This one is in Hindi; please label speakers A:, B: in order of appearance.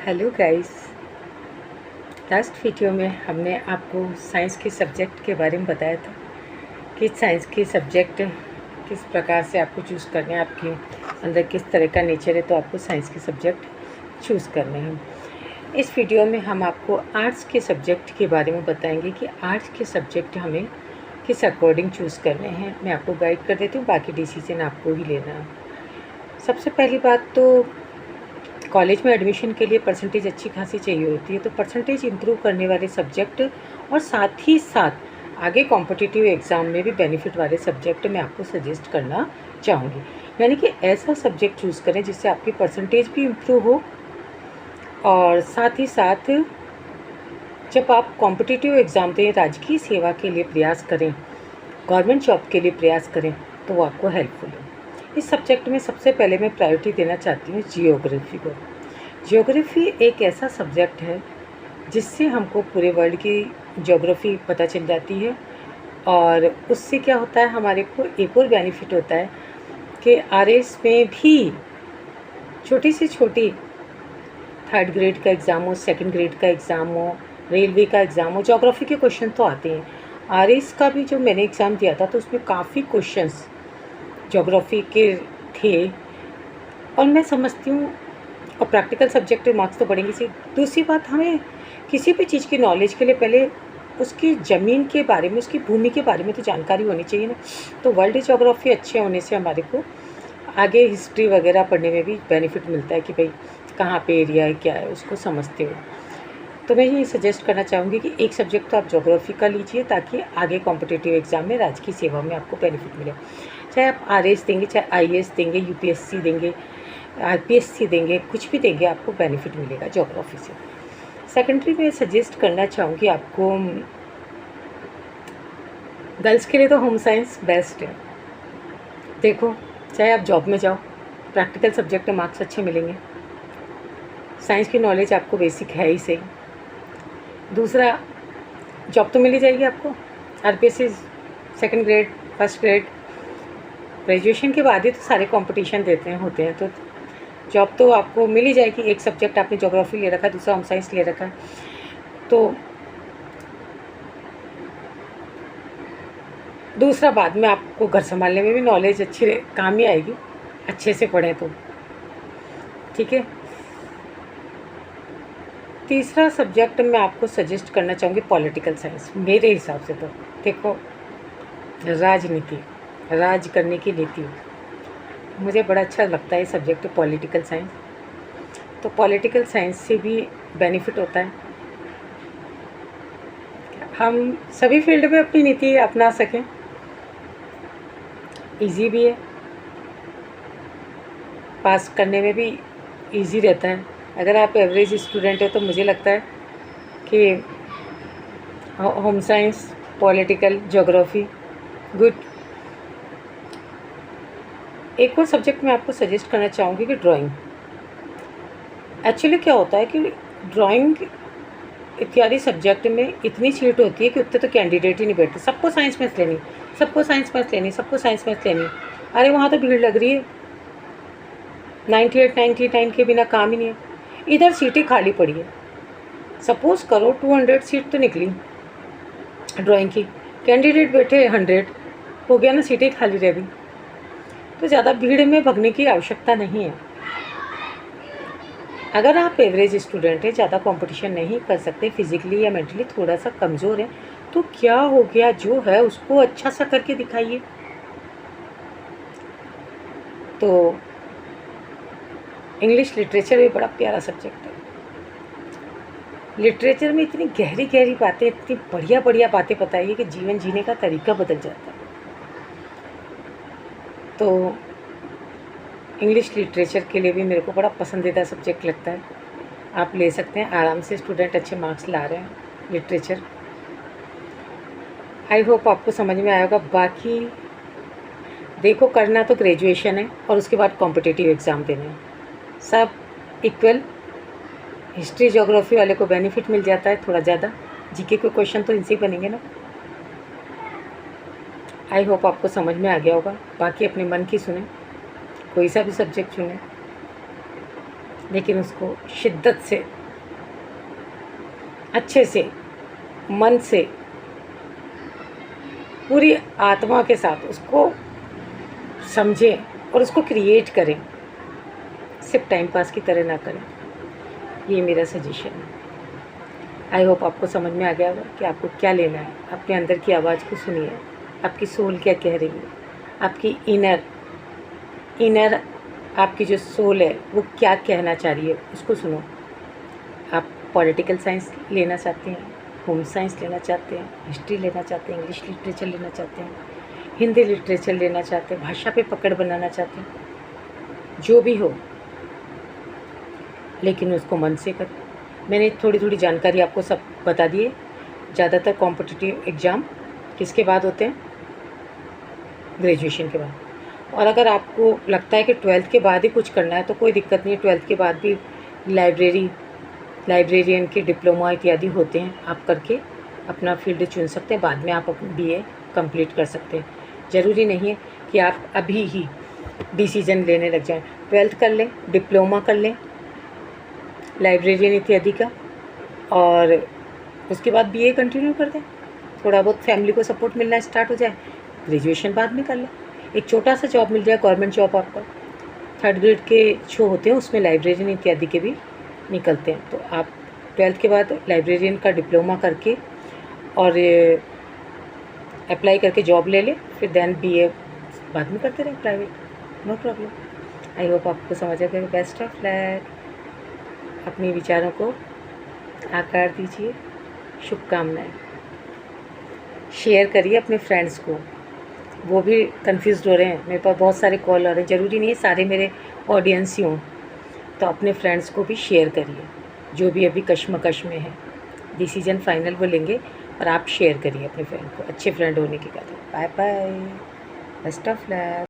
A: Hello guys. लास्ट वीडियो में हमने आपको साइंस के सब्जेक्ट के बारे में बताया था कि साइंस के सब्जेक्ट किस प्रकार से आपको चूज़ करने हैं, आपके अंदर किस तरह का नेचर है तो आपको साइंस के सब्जेक्ट चूज़ करने हैं। इस वीडियो में हम आपको आर्ट्स के सब्जेक्ट के बारे में बताएंगे कि आर्ट्स के सब्जेक्ट हमें किस अकॉर्डिंग चूज़ करने हैं। मैं आपको गाइड कर देती हूँ, बाकी डिसीजन आपको ही लेना है। सबसे पहली बात तो कॉलेज में एडमिशन के लिए परसेंटेज अच्छी खासी चाहिए होती है, तो परसेंटेज इंप्रूव करने वाले सब्जेक्ट और साथ ही साथ आगे कॉम्पिटिटिव एग्ज़ाम में भी बेनिफिट वाले सब्जेक्ट मैं आपको सजेस्ट करना चाहूँगी। यानी कि ऐसा सब्जेक्ट चूज़ करें जिससे आपकी परसेंटेज भी इम्प्रूव हो और साथ ही साथ जब आप कॉम्पिटिटिव एग्ज़ाम दें, राजकीय सेवा के लिए प्रयास करें, गवर्नमेंट जॉब के लिए प्रयास करें तो वो आपको हेल्पफुल है। इस सब्जेक्ट में सबसे पहले मैं प्रायोरिटी देना चाहती हूँ जियोग्राफी को। जियोग्राफी एक ऐसा सब्जेक्ट है जिससे हमको पूरे वर्ल्ड की ज्योग्राफी पता चल जाती है और उससे क्या होता है, हमारे को एक और बेनिफिट होता है कि आरएस में भी छोटी से छोटी 3rd ग्रेड का एग्ज़ाम हो, 2nd ग्रेड का एग्ज़ाम हो, रेलवे का एग्ज़ाम हो, ज्योग्राफी के क्वेश्चन तो आते हैं। आरएस का भी जो मैंने एग्ज़ाम दिया था तो उसमें काफ़ी क्वेश्चंस ज्योग्राफी के थे और मैं समझती हूँ और प्रैक्टिकल सब्जेक्ट मार्क्स तो बढ़ेंगे से। दूसरी बात, हमें किसी भी चीज़ की नॉलेज के लिए पहले उसकी ज़मीन के बारे में, उसकी भूमि के बारे में तो जानकारी होनी चाहिए ना। तो वर्ल्ड ज्योग्राफी अच्छे होने से हमारे को आगे हिस्ट्री वगैरह पढ़ने में भी बेनिफिट मिलता है कि भाई कहाँ पे एरिया है, क्या है, उसको समझते हो। तो मैं ये सजेस्ट करना चाहूँगी कि एक सब्जेक्ट तो आप ज्योग्राफी का लीजिए ताकि आगे कॉम्पिटिटिव एग्ज़ाम में राजकीय सेवा में आपको बेनिफिट मिले। चाहे आप आरएस देंगे, चाहे आईएएस देंगे, यूपीएससी देंगे, आरपीएससी देंगे, कुछ भी देंगे, आपको बेनिफिट मिलेगा ज्योग्राफी से। सेकेंडरी में सजेस्ट करना चाहूँगी आपको, गर्ल्स के लिए तो होम साइंस बेस्ट है। देखो, चाहे आप जॉब में जाओ, प्रैक्टिकल सब्जेक्ट में मार्क्स अच्छे मिलेंगे, साइंस की नॉलेज आपको बेसिक है ही सही। दूसरा, जॉब तो मिल ही जाएगी आपको। RPSC 2nd grade, 1st grade, graduation के बाद ही तो सारे कंपटीशन होते हैं, तो जॉब तो आपको मिल ही जाएगी। एक सब्जेक्ट आपने ज्योग्राफी ले रखा है, दूसरा होम साइंस ले रखा है, तो दूसरा बाद में आपको घर संभालने में भी नॉलेज अच्छी काम ही आएगी, अच्छे से पढ़ें तो। ठीक है। तीसरा सब्जेक्ट मैं आपको सजेस्ट करना चाहूँगी पॉलिटिकल साइंस। मेरे हिसाब से तो देखो, राजनीति, राज करने की नीति, मुझे बड़ा अच्छा लगता है ये सब्जेक्ट पॉलिटिकल साइंस। तो पॉलिटिकल साइंस से भी बेनिफिट होता है, हम सभी फील्ड में अपनी नीति अपना सकें, इजी भी है, पास करने में भी इजी रहता है। अगर आप एवरेज स्टूडेंट है तो मुझे लगता है कि home science, political, geography good. एक और सब्जेक्ट मैं आपको सजेस्ट करना चाहूँगी कि ड्राइंग। एक्चुअली क्या होता है कि ड्राइंग इत्यादि सब्जेक्ट में इतनी सीट होती है कि उतने तो कैंडिडेट ही नहीं बैठते। सबको साइंस मैथ्स लेनी, सबको साइंस मैथ्स लेनी, सबको साइंस मैथ्स लेनी। अरे वहाँ तो भीड़ लग रही है, 98 99 के बिना काम ही नहीं है। इधर सीटें खाली पड़ी है। सपोज़ करो 200 सीट तो निकली ड्राइंग की, कैंडिडेट बैठे 100, हो गया ना, सीटें खाली रह गई। तो ज़्यादा भीड़ में भगने की आवश्यकता नहीं है। अगर आप एवरेज स्टूडेंट हैं, ज़्यादा कंपटीशन नहीं कर सकते, फिजिकली या मेंटली थोड़ा सा कमज़ोर है, तो क्या हो गया, जो है उसको अच्छा सा करके दिखाइए। तो इंग्लिश लिटरेचर भी बड़ा प्यारा सब्जेक्ट है। लिटरेचर में इतनी गहरी गहरी बातें, इतनी बढ़िया बढ़िया बातें बताइए कि जीवन जीने का तरीका बदल जाता है। तो इंग्लिश लिटरेचर के लिए भी मेरे को बड़ा पसंदीदा सब्जेक्ट लगता है। आप ले सकते हैं, आराम से स्टूडेंट अच्छे मार्क्स ला रहे हैं लिटरेचर। आई होप आपको समझ में आएगा। बाकी देखो, करना तो ग्रेजुएशन है और उसके बाद कॉम्पिटिटिव एग्ज़ाम देने हैं, सब इक्वल। हिस्ट्री ज्योग्राफी वाले को बेनिफिट मिल जाता है थोड़ा ज़्यादा, जीके के क्वेश्चन तो इनसे ही बनेंगे ना। आई होप आपको समझ में आ गया होगा। बाकी अपने मन की सुने, कोई सा भी सब्जेक्ट चुने, लेकिन उसको शिद्दत से, अच्छे से, मन से, पूरी आत्मा के साथ उसको समझें और उसको क्रिएट करें, सिर्फ टाइम पास की तरह ना करें। ये मेरा सजेशन है। आई होप आपको समझ में आ गया होगा कि आपको क्या लेना है। अपने अंदर की आवाज़ को सुनिए, आपकी सोल क्या कह रही है, आपकी इनर आपकी जो सोल है वो क्या कहना चाह रही है, उसको सुनो। आप पॉलिटिकल साइंस लेना चाहते हैं, होम साइंस लेना चाहते हैं, हिस्ट्री लेना चाहते हैं, इंग्लिश लिटरेचर लेना चाहते हैं, हिंदी लिटरेचर लेना चाहते हैं, भाषा पे पकड़ बनाना चाहते हैं, जो भी हो, लेकिन उसको मन से कर। मैंने थोड़ी थोड़ी जानकारी आपको सब बता दी है। ज़्यादातर कॉम्पिटिटिव एग्ज़ाम किसके बाद होते हैं? ग्रेजुएशन के बाद। और अगर आपको लगता है कि 12th के बाद ही कुछ करना है तो कोई दिक्कत नहीं है, 12th के बाद भी लाइब्रेरियन के डिप्लोमा इत्यादि होते हैं, आप करके अपना फील्ड चुन सकते हैं। बाद में आप BA कंप्लीट कर सकते हैं। ज़रूरी नहीं है कि आप अभी ही डिसीजन लेने लग जाएं। 12th कर लें, डिप्लोमा कर लें लाइब्रेरियन इत्यादि का, और उसके बाद BA कंटिन्यू कर दें। थोड़ा बहुत फैमिली को सपोर्ट मिलना स्टार्ट हो जाए, ग्रेजुएशन बाद में कर लें। एक छोटा सा जॉब मिल जाए, गवर्नमेंट जॉब आपका। 3rd ग्रेड के शो होते हैं, उसमें लाइब्रेरियन इत्यादि के भी निकलते हैं। तो आप 12th के बाद लाइब्रेरियन का डिप्लोमा करके और अप्लाई करके जॉब ले लें, फिर देन BA बाद में करते रहें private, no problem. I hope आपको समझ आ गया। Best of luck. अपने विचारों को आकार दीजिए। शुभकामनाएं। शेयर करिए अपने फ्रेंड्स को, वो भी कंफ्यूज हो रहे हैं। मेरे पास बहुत सारे कॉल आ रहे हैं, ज़रूरी नहीं है सारे मेरे ऑडियंस ही हों। तो अपने फ्रेंड्स को भी शेयर करिए, जो भी अभी कश्मकश में है। डिसीजन फाइनल वो लेंगे, और आप शेयर करिए अपने फ्रेंड को, अच्छे फ्रेंड होने की बात है। Bye bye, best of luck.